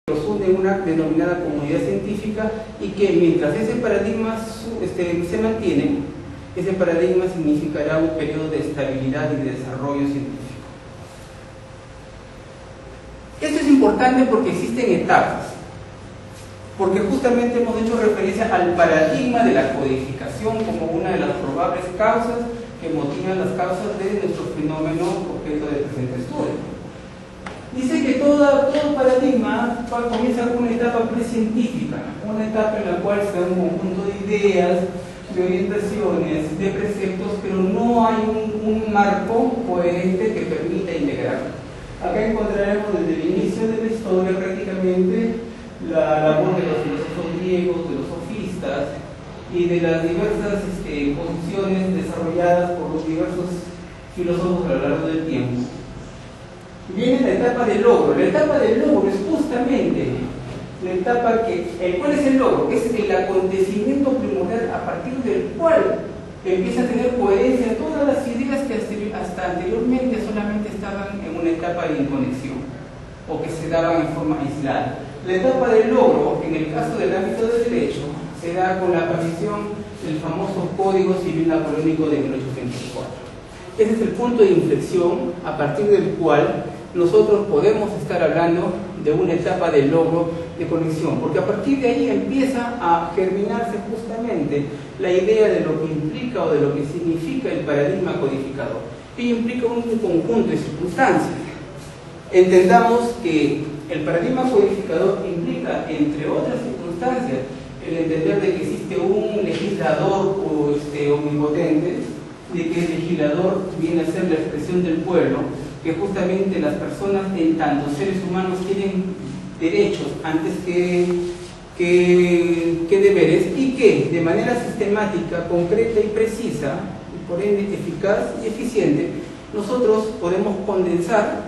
los une una denominada comunidad científica, y que mientras ese paradigma se mantiene, ese paradigma significará un periodo de estabilidad y de desarrollo científico. Esto es importante porque existen etapas, porque justamente hemos hecho referencia al paradigma de la codificación como una de las probables causas que motivan las causas de nuestro fenómeno objeto de presente estudio. Dice que todo paradigma comienza con una etapa precientífica, una etapa en la cual se da un conjunto de ideas, de orientaciones, de preceptos, pero no hay un marco coherente que permita integrarlo. Acá encontraremos desde el inicio de la historia prácticamente la labor de los filósofos griegos, de los sofistas y de las diversas posiciones desarrolladas por los diversos filósofos a lo largo del tiempo. Viene la etapa del logro. La etapa del logro es justamente la etapa ¿cuál es el logro? Es el acontecimiento primordial a partir del cual empieza a tener coherencia todas las ideas que hasta anteriormente solamente estaban en una etapa de inconexión o que se daban en forma aislada. La etapa del logro, en el caso del ámbito del derecho, se da con la aparición del famoso Código Civil Napoleónico de 1824. Ese es el punto de inflexión a partir del cual nosotros podemos estar hablando de una etapa de logro de conexión, porque a partir de ahí empieza a germinarse justamente la idea de lo que implica o de lo que significa el paradigma codificador. Y implica un conjunto de circunstancias. Entendamos que el paradigma codificador implica, entre otras circunstancias, el entender de que existe un legislador omnipotente, de que el legislador viene a ser la expresión del pueblo, que justamente las personas, en tanto seres humanos, tienen derechos antes que deberes, y que de manera sistemática, concreta y precisa, y por ende eficaz y eficiente, nosotros podemos condensar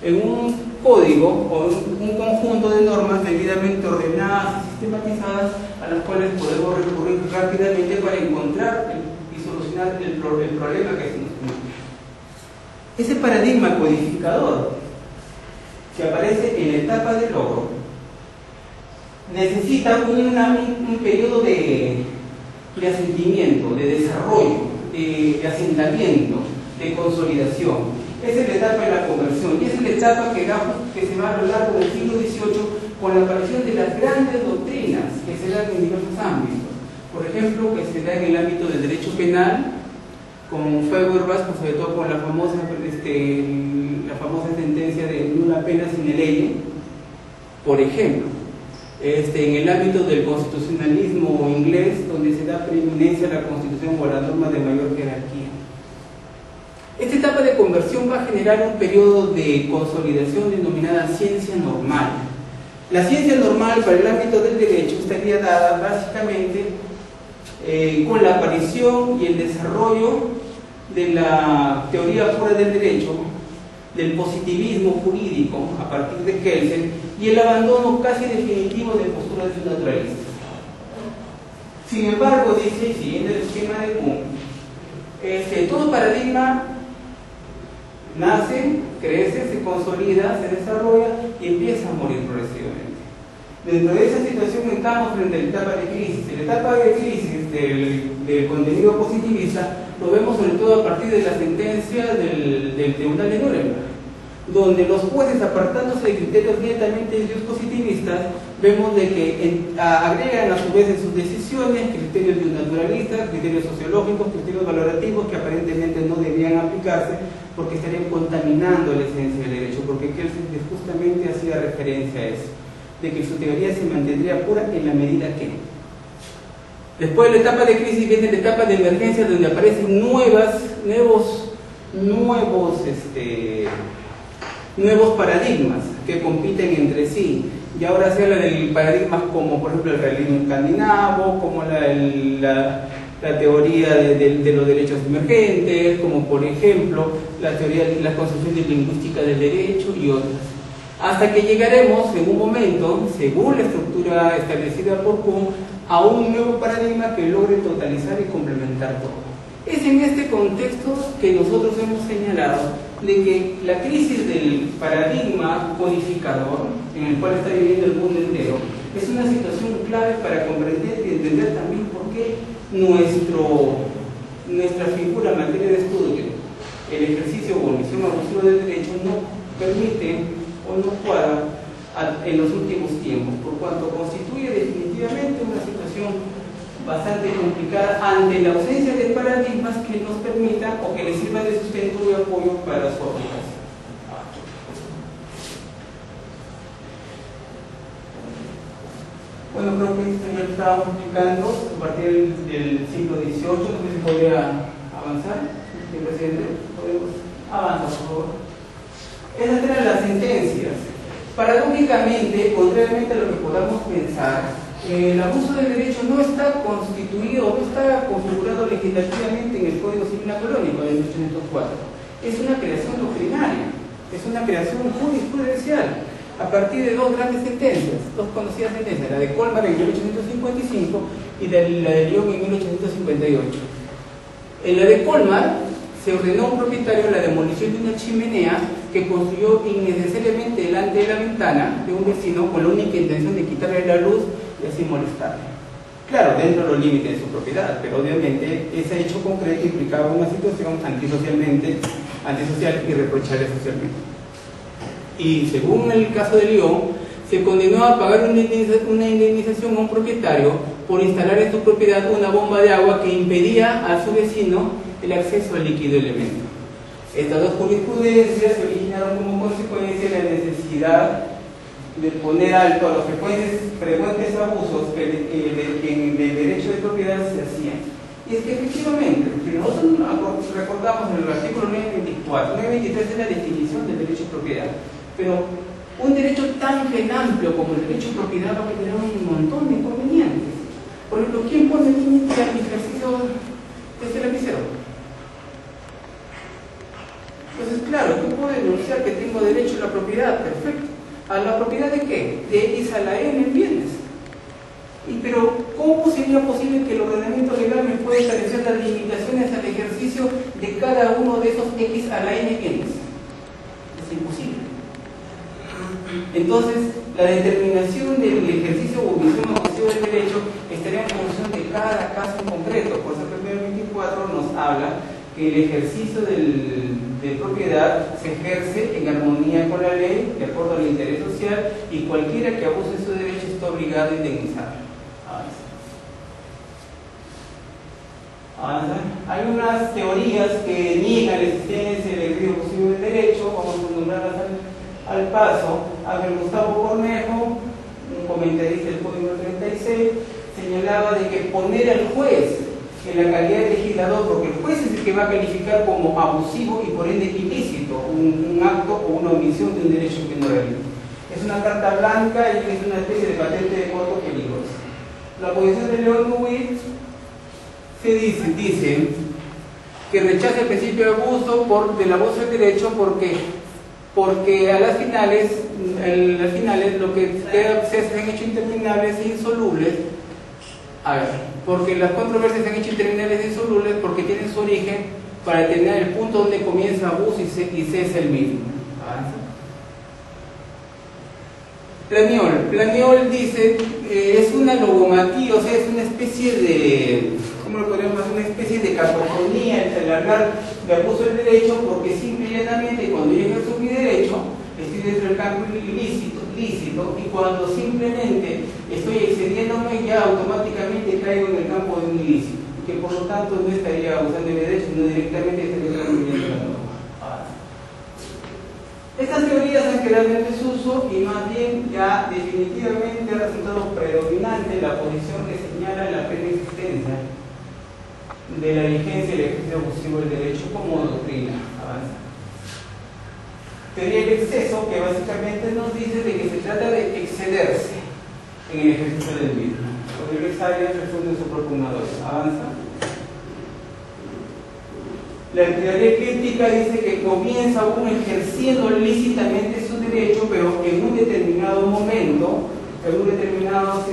en un código o un conjunto de normas debidamente ordenadas y sistematizadas, a las cuales podemos recurrir rápidamente para encontrar y solucionar el problema que se nos presenta. Ese paradigma codificador que aparece en la etapa de logro necesita un periodo de asentimiento, de desarrollo, de asentamiento, de consolidación. Esa es la etapa de la conversión, y esa es la etapa que se va a lo largo del siglo XVIII con la aparición de las grandes doctrinas que se dan en diversos ámbitos. Por ejemplo, que se da en el ámbito del derecho penal, con Feuerbach, sobre todo con la famosa sentencia de nula pena sine lege, por ejemplo. En el ámbito del constitucionalismo inglés, donde se da preeminencia a la constitución o a la norma de mayor jerarquía. Esta etapa de conversión va a generar un periodo de consolidación denominada ciencia normal. La ciencia normal para el ámbito del derecho estaría dada básicamente con la aparición y el desarrollo de la teoría pura del derecho, del positivismo jurídico a partir de Kelsen, y el abandono casi definitivo de posturas naturalistas. Sin embargo, dice, y siguiendo el esquema de Kuhn, todo paradigma nace, crece, se consolida, se desarrolla y empieza a morir progresivamente. Dentro de esa situación estamos frente a la etapa de crisis. La etapa de crisis del contenido positivista lo vemos sobre todo a partir de la sentencia del Tribunal de Nuremberg, donde los jueces, apartándose de criterios netamente positivistas, vemos de que agregan a su vez en sus decisiones criterios naturalistas, criterios sociológicos, criterios valorativos que aparentemente no debían aplicarse porque estarían contaminando la esencia del derecho, porque Kelsen justamente hacía referencia a eso, de que su teoría se mantendría pura en la medida que. Después de la etapa de crisis viene la etapa de emergencia, donde aparecen nuevos paradigmas que compiten entre sí. Y ahora se habla de paradigmas como, por ejemplo, el realismo escandinavo, como la teoría de los derechos emergentes, como por ejemplo la teoría de la concepción de lingüística del derecho y otras. Hasta que llegaremos en un momento, según la estructura establecida por Kuhn, a un nuevo paradigma que logre totalizar y complementar todo. Es en este contexto que nosotros hemos señalado de que la crisis del paradigma codificador en el cual está viviendo el mundo entero es una situación clave para comprender y entender también por qué nuestra figura en materia de estudio, el ejercicio o omisión abusiva del derecho, no permite o no cuadra en los últimos tiempos, por cuanto constituye definitivamente una situación bastante complicada ante la ausencia de paradigmas que nos permitan o que les sirvan de sustento y apoyo para su aplicación. Bueno, creo que esto ya lo estábamos explicando a partir del siglo XVIII. No sé si podría avanzar, señor presidente. ¿Podemos avanzar, por favor? Esas eran las sentencias. Paradójicamente, contrariamente a lo que podamos pensar, el abuso del derecho no está constituido, no está configurado legislativamente en el Código Civil Napoleónico de 1804. Es una creación doctrinaria, es una creación jurisprudencial a partir de dos grandes sentencias, dos conocidas sentencias, la de Colmar en 1855 y la de Lyon en 1858. En la de Colmar se ordenó a un propietario la demolición de una chimenea que construyó innecesariamente delante de la ventana de un vecino con la única intención de quitarle la luz y así molestarle. Claro, dentro de los límites de su propiedad, pero obviamente ese hecho concreto implicaba una situación antisocial y reprochable socialmente. Y según el caso de Lyon, se condenó a pagar una indemnización a un propietario por instalar en su propiedad una bomba de agua que impedía a su vecino el acceso al líquido elemento. Estas dos jurisprudencias se originaron como consecuencia de la necesidad de poner alto a los frecuentes abusos que en el derecho de propiedad se hacían. Y es que efectivamente, si nosotros recordamos en el artículo 924, 923 es la definición del derecho de propiedad, pero un derecho tan amplio como el derecho de propiedad va a tener un montón de inconvenientes. Por ejemplo, ¿quién pone límite al ejercicio de este lapicero? Entonces, claro, yo puedo denunciar que tengo derecho a la propiedad, perfecto. ¿A la propiedad de qué? De X a la N en bienes. Pero, ¿cómo sería posible que el ordenamiento legal me pueda establecer las limitaciones al ejercicio de cada uno de esos X a la N Ns? Es imposible. Entonces, la determinación del ejercicio o omisión abusiva del derecho estaría en función de cada caso en concreto. Por eso el 24 nos habla que el ejercicio de propiedad se ejerce en armonía con la ley, de acuerdo al interés social, y cualquiera que abuse de su derecho está obligado a indemnizar. Hay unas teorías que niegan la existencia del ejercicio abusivo del derecho, vamos a nombrarlas al paso. Ángel Gustavo Cornejo, un comentarista del Código 36, señalaba de que poner al juez en la calidad de legislador, porque el juez es el que va a calificar como abusivo y por ende ilícito un acto o una omisión de un derecho que no realiza. Es una carta blanca y es una especie de patente de corto peligrosa. La posición de León Nuit se dice que rechaza el principio de abuso del abuso del derecho porque a las finales lo que se han hecho interminables e insolubles. Porque las controversias se han hecho interminables e insolubles porque tienen su origen para determinar el punto donde comienza abuso y cesa el mismo. Planiol dice es una logomatía, o sea, es una especie de, ¿cómo lo podríamos hacer? Una especie de cacofonía entre el hablar de abuso del derecho, porque simple y llanamente cuando yo ejerzo mi derecho estoy dentro del campo lícito, y cuando simplemente estoy excediéndome ya automáticamente caigo en el campo de un ilícito, que por lo tanto no estaría abusando de mi derecho, sino directamente estaría transgrediendo la norma. Estas teorías han quedado en desuso y más bien ya definitivamente ha resultado predominante la posición que señala la plena existencia de la vigencia y el ejercicio abusivo del derecho como doctrina avanzada. Teoría del exceso, que básicamente nos dice de que se trata de excederse en el ejercicio del mismo. Rodríguez Arias responde en su propugnador. Avanza. La teoría crítica dice que comienza uno ejerciendo lícitamente su derecho, pero en un determinado momento, en una determinada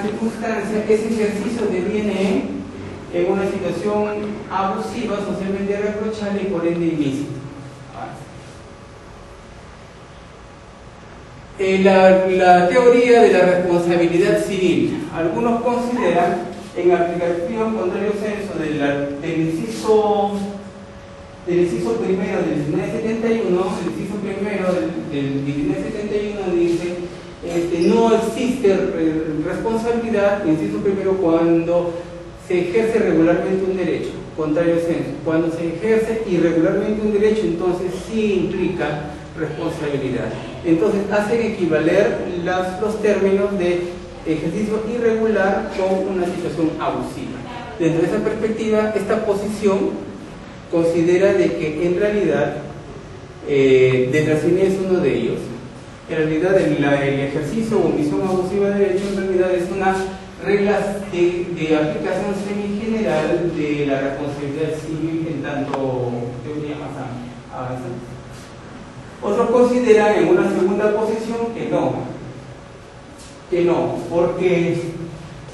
circunstancia, ese ejercicio deviene en una situación abusiva, socialmente reprochable y por ende ilícita. La teoría de la responsabilidad civil. Algunos consideran, en aplicación contrario censo del inciso primero del 1971, el inciso primero del 1971 dice, no existe responsabilidad, inciso primero, cuando se ejerce regularmente un derecho, contrario censo. Cuando se ejerce irregularmente un derecho, entonces sí implica responsabilidad. Entonces hacen equivaler los términos de ejercicio irregular con una situación abusiva. Dentro de esa perspectiva, esta posición considera de que en realidad detracenia es uno de ellos. En realidad el ejercicio o omisión abusiva de derecho en realidad es una regla de aplicación semi-general de la responsabilidad civil en tanto teoría más avanzada. Otros consideran en una segunda posición que no, porque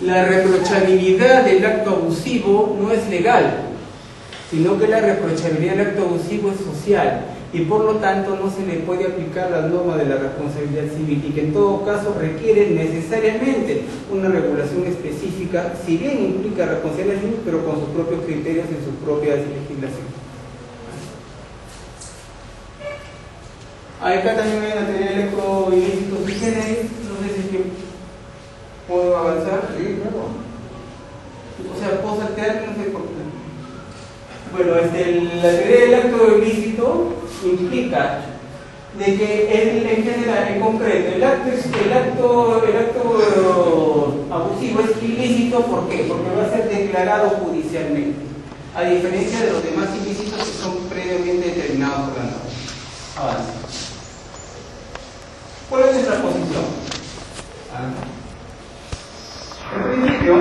la reprochabilidad del acto abusivo no es legal, sino que la reprochabilidad del acto abusivo es social y por lo tanto no se le puede aplicar la norma de la responsabilidad civil y que en todo caso requiere necesariamente una regulación específica, si bien implica responsabilidad civil, pero con sus propios criterios y sus propias legislaciones. Acá también hay una teoría de electroilícitos y generis, no sé si puedo avanzar. Sí, claro. O sea, puedo saltear, no sé por qué. Bueno, la teoría del acto ilícito implica de que en general, en concreto, el acto abusivo es ilícito, ¿por qué? Porque va a ser declarado judicialmente, a diferencia de los demás ilícitos que son previamente determinados por la norma. Avanza. ¿Cuál es nuestra posición? En principio,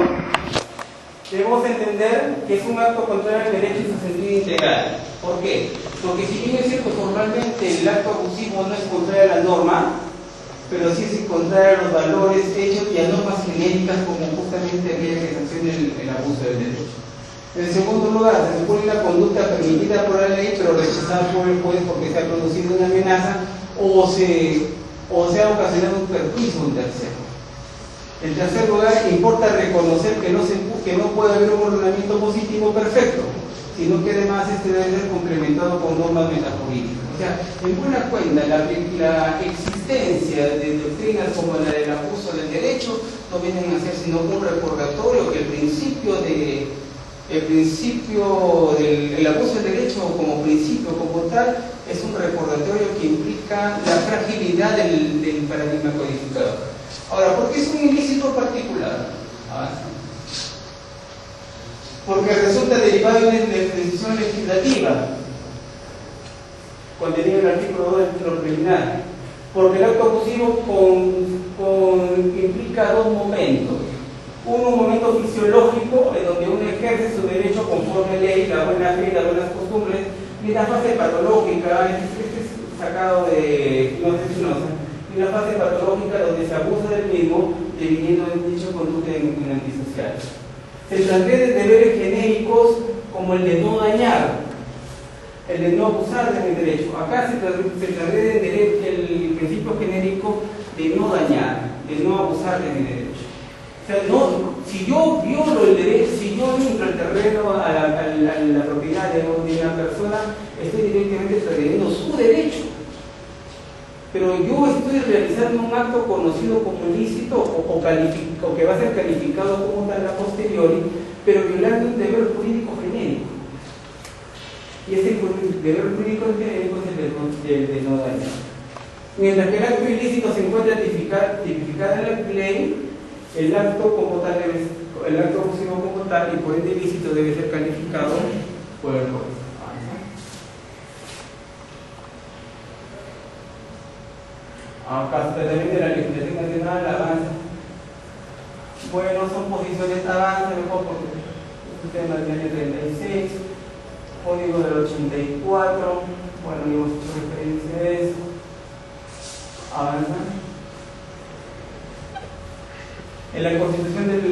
debemos entender que es un acto contrario al derecho en su sentido integral. ¿Por qué? Porque si bien es cierto, formalmente el acto abusivo no es contrario a la norma, pero sí es contrario a los valores, hechos y a normas genéricas como justamente aquella que sanciona el abuso del derecho. En segundo lugar, se supone una conducta permitida por la ley, pero rechazada por el juez porque se ha producido una amenaza o se ha ocasionado un perjuicio a un tercero. En tercer lugar, importa reconocer que no puede haber un ordenamiento positivo perfecto, sino que además debe ser complementado con normas metajurídicas. O sea, en buena cuenta, la existencia de doctrinas como la del abuso del derecho no vienen a ser sino un recordatorio que el principio del abuso del derecho como principio, como tal, es un recordatorio que implica la fragilidad del paradigma codificador. Ahora, ¿por qué es un ilícito particular? Porque resulta derivado de una decisión legislativa contenida en el artículo 2 del título preliminar. Porque el acto abusivo implica dos momentos. Un momento fisiológico en donde uno ejerce su derecho conforme a ley, la buena fe y las buenas costumbres, y la fase patológica, este es sacado de Spinoza, y la fase patológica donde se abusa del mismo, deviniendo en dicho conducta en antisocial. Se transgreden deberes genéricos como el de no dañar, el de no abusar de mi derecho. Acá se transgrede el principio genérico de no dañar, de no abusar de mi derecho. O sea, si yo violo el derecho, si yo entro al terreno a la propiedad de una persona, estoy directamente transgrediendo su derecho. Pero yo estoy realizando un acto conocido como ilícito o que va a ser calificado como tal a posteriori, pero violando un deber jurídico genérico. Y ese deber jurídico genérico es el de no dañar. Mientras que el acto ilícito se encuentra tipificado en la ley, el acto abusivo como tal y por ende ilícito debe ser calificado por el juez. Acá también de la legislación nacional avanza. Bueno, son posiciones avanza, mejor porque el tema del año 36, código del 84, bueno, hemos hecho referencia a eso. Avanza. En la Constitución del